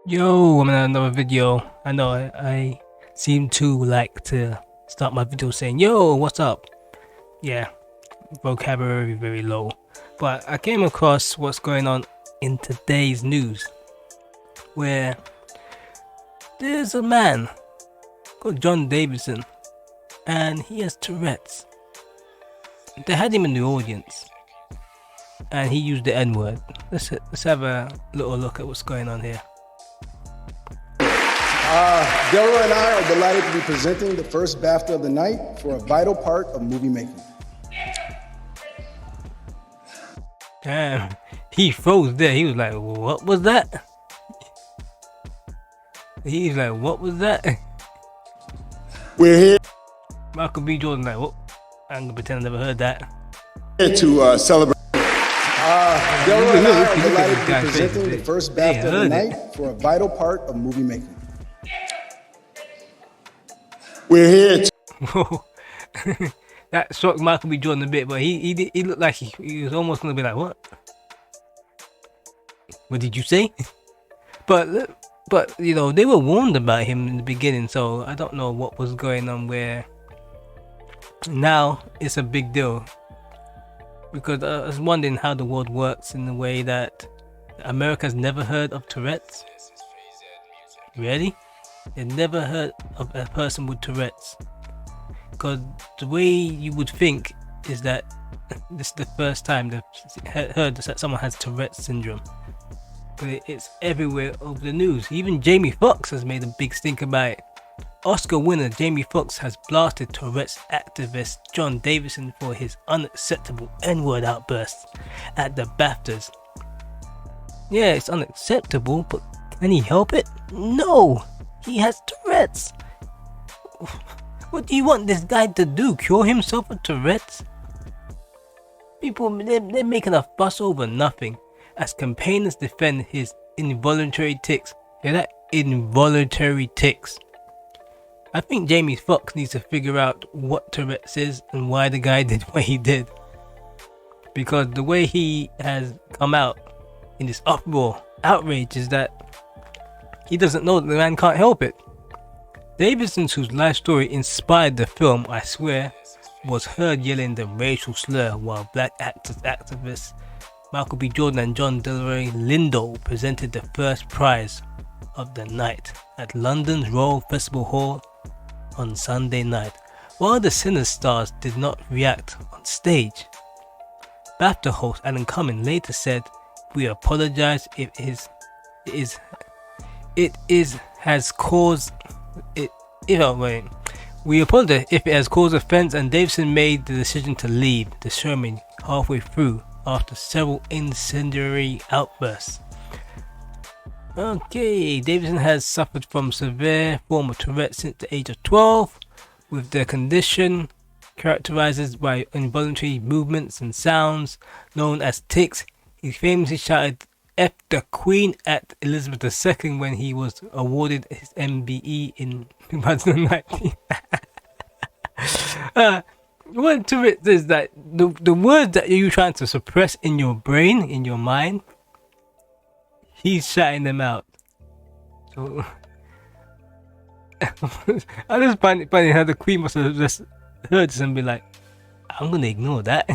Yo, I'm in another video. I know I seem to like to start my video saying, yo, what's up? Yeah, vocabulary very low. But I came across what's going on in today's news where there's a man called John Davidson and he has Tourette's. They had him in the audience and he used the N-word. Let's have a little look at what's going on here. Delroy and I are delighted to be presenting the first BAFTA of the night for a vital part of movie making. Damn, he froze there. He was like, what was that? He's like, what was that? We're here Michael B. Jordan like, what? I'm gonna pretend I never heard that. to celebrate. Delroy and I are look at delighted this to be guy's presenting face. the first They BAFTA of the heard it. night for a vital part of movie making. We're here to Whoa. That shocked Michael B. Jordan a bit, but he looked like he was almost gonna be like, what? What did you say? But you know, they were warned about him in the beginning, so I don't know what was going on where now it's a big deal. Because I was wondering how the world works in the way that America's never heard of Tourette's. Really? They never heard of a person with Tourette's. Because the way you would think is that this is the first time they've heard that someone has Tourette's syndrome. But it's everywhere over the news. Even Jamie Foxx has made a big stink about it. Oscar winner Jamie Foxx has blasted Tourette's activist John Davidson for his unacceptable N-word outbursts at the BAFTAs. Yeah, it's unacceptable, but can he help it? No! He has Tourette's! What do you want this guy to do? Cure himself of Tourette's? People, they're making a fuss over nothing as campaigners defend his involuntary tics. Hear that? Involuntary tics. I think Jamie Foxx needs to figure out what Tourette's is and why the guy did what he did. Because the way he has come out in this uproar, outrage, is that he doesn't know that the man can't help it. Davidson, whose life story inspired the film, I swear, was heard yelling the racial slur while black activists Michael B. Jordan and John Delroy Lindo presented the first prize of the night at London's Royal Festival Hall on Sunday night. While the Cine stars did not react on stage, BAFTA host Alan Cumming later said, "We apologize if we apologize if it has caused offense," and Davidson made the decision to leave the ceremony halfway through after several incendiary outbursts. Okay, Davidson has suffered from severe form of Tourette since the age of 12, with the condition characterized by involuntary movements and sounds known as tics. He famously shouted F the Queen at Elizabeth II when he was awarded his MBE in 2019. What Tourette is that the words that you're trying to suppress in your brain, in your mind, he's shouting them out. So I just find it funny how the Queen must have just heard this and be like, I'm gonna ignore that.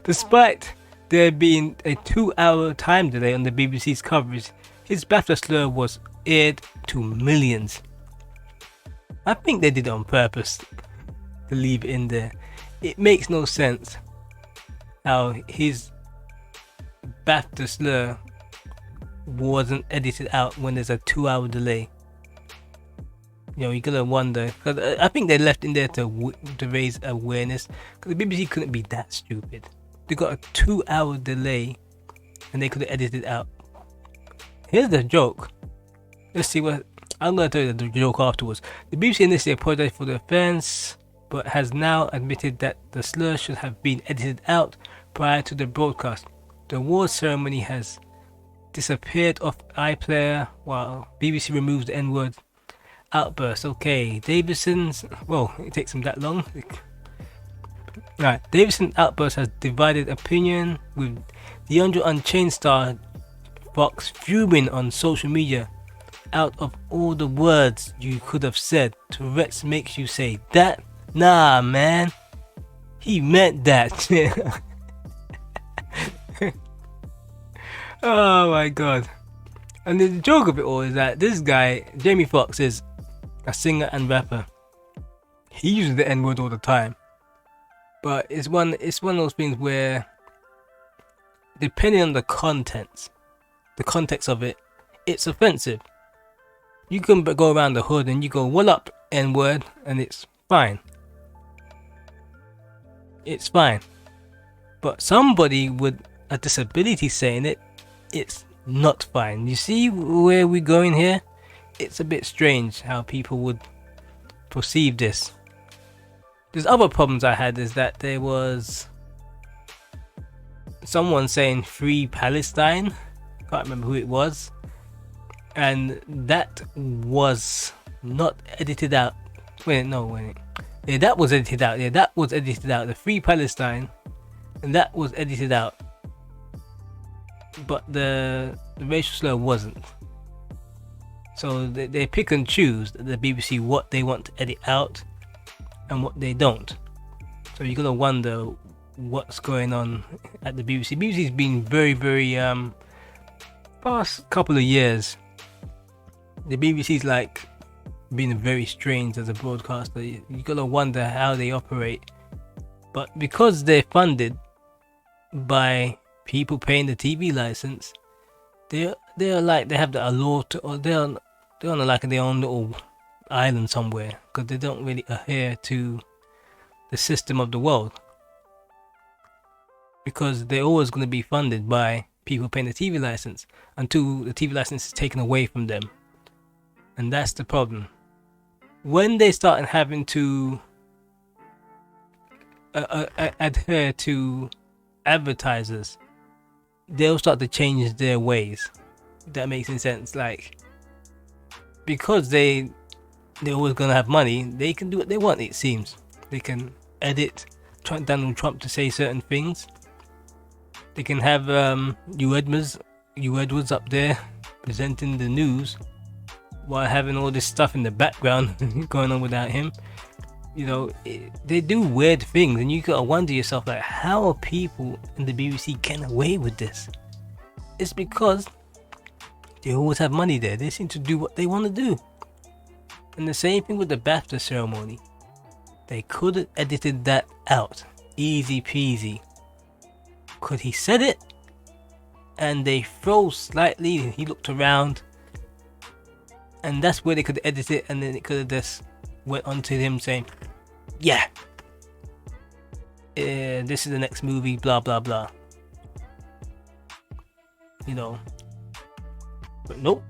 Despite there being a 2-hour time delay on the BBC's coverage, his BAFTA slur was aired to millions. I think they did it on purpose to leave it in there. It makes no sense how his BAFTA slur wasn't edited out when there's a 2-hour delay. You know, you gotta wonder, because I think they left in there to raise awareness, because the BBC couldn't be that stupid. They got a 2-hour delay and they could have edited it out. Here's the joke. Let's see what I'm gonna tell you the joke afterwards. The BBC initially apologized for the offense, but has now admitted that the slur should have been edited out prior to the broadcast. The awards ceremony has disappeared off iPlayer while BBC removes the N-word outburst. Okay, Davidson's, well, it takes him that long. Right, Davidson's outburst has divided opinion, with the Unchained star Foxx fuming on social media. Out of all the words you could have said, Tourette's makes you say that? Nah, man. He meant that. Oh my god. And the joke of it all is that this guy, Jamie Foxx, is a singer and rapper. He uses the N-word all the time. But it's one of those things where, depending on the context of it, it's offensive. You can go around the hood and you go, "What up, N-word?" and it's fine. It's fine. But somebody with a disability saying it, it's not fine. You see where we're going here? It's a bit strange how people would perceive this. There's other problems I had, is that there was someone saying "Free Palestine." Can't remember who it was. And that was not edited out. Wait. Yeah, that was edited out. The "Free Palestine," and that was edited out. But the racial slur wasn't. So they pick and choose, the BBC, what they want to edit out and what they don't. So you're gonna wonder what's going on at the BBC. BBC's been very, past couple of years, the BBC's like been very strange as a broadcaster. You gotta wonder how they operate. But because they're funded by people paying the TV license, they're like, they have the allure to, or they're on like their own little island somewhere, because they don't really adhere to the system of the world, because they're always going to be funded by people paying the TV license until the TV license is taken away from them. And that's the problem. When they start having to adhere to advertisers, they'll start to change their ways. If that makes any sense. Like, because they're always gonna have money, they can do what they want. It seems they can edit Donald Trump to say certain things. They can have Hugh Edwards up there presenting the news while having all this stuff in the background going on without him. You know, they do weird things, and you gotta wonder yourself, like, how are people in the BBC getting away with this? It's because they always have money there. They seem to do what they want to do. And the same thing with the BAFTA ceremony. They could have edited that out. Easy peasy. Could he said it? And they froze slightly, and he looked around. And that's where they could edit it, and then it could have just went on to him saying, "Yeah, this is the next movie, blah blah blah." You know. But nope.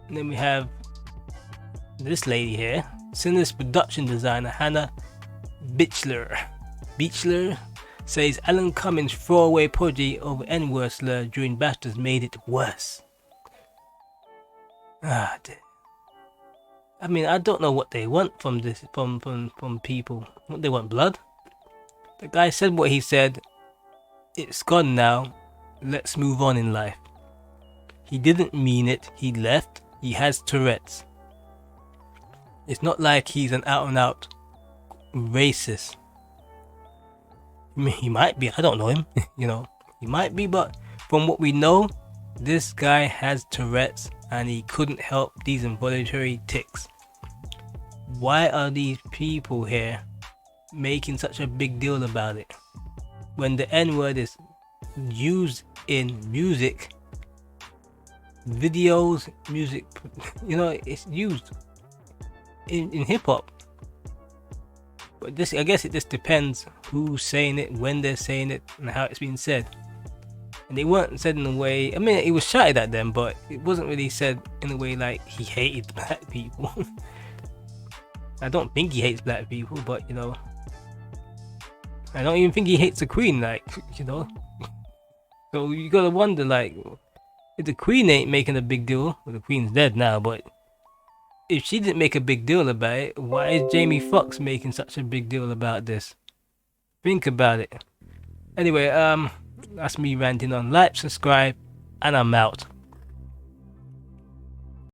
And then we have this lady here, Sinner's production designer Hannah Beachler says Alan Cummings' throwaway apology over N-word slur during BAFTAs made it worse. I mean, I don't know what they want from this, from people. What they want, blood? The guy said what he said. It's gone now. Let's move on in life. He didn't mean it. He left. He has Tourette's. It's not like he's an out-and-out racist. I mean, he might be. I don't know him. You know, he might be, but from what we know, this guy has Tourette's, and he couldn't help these involuntary tics. Why are these people here making such a big deal about it when the N-word is used in music, videos, music? You know, it's used in hip-hop. But this, I guess it just depends who's saying it, when they're saying it, and how it's being said. And they weren't said in a way, I mean, it was shouted at them, but it wasn't really said in a way like he hated black people. I don't think he hates black people, but you know, I don't even think he hates the Queen, like, you know. So you gotta wonder, like, if the Queen ain't making a big deal, well, the Queen's dead now, but if she didn't make a big deal about it, why is Jamie Foxx making such a big deal about this? Think about it. Anyway, that's me ranting on. Like, subscribe, and I'm out.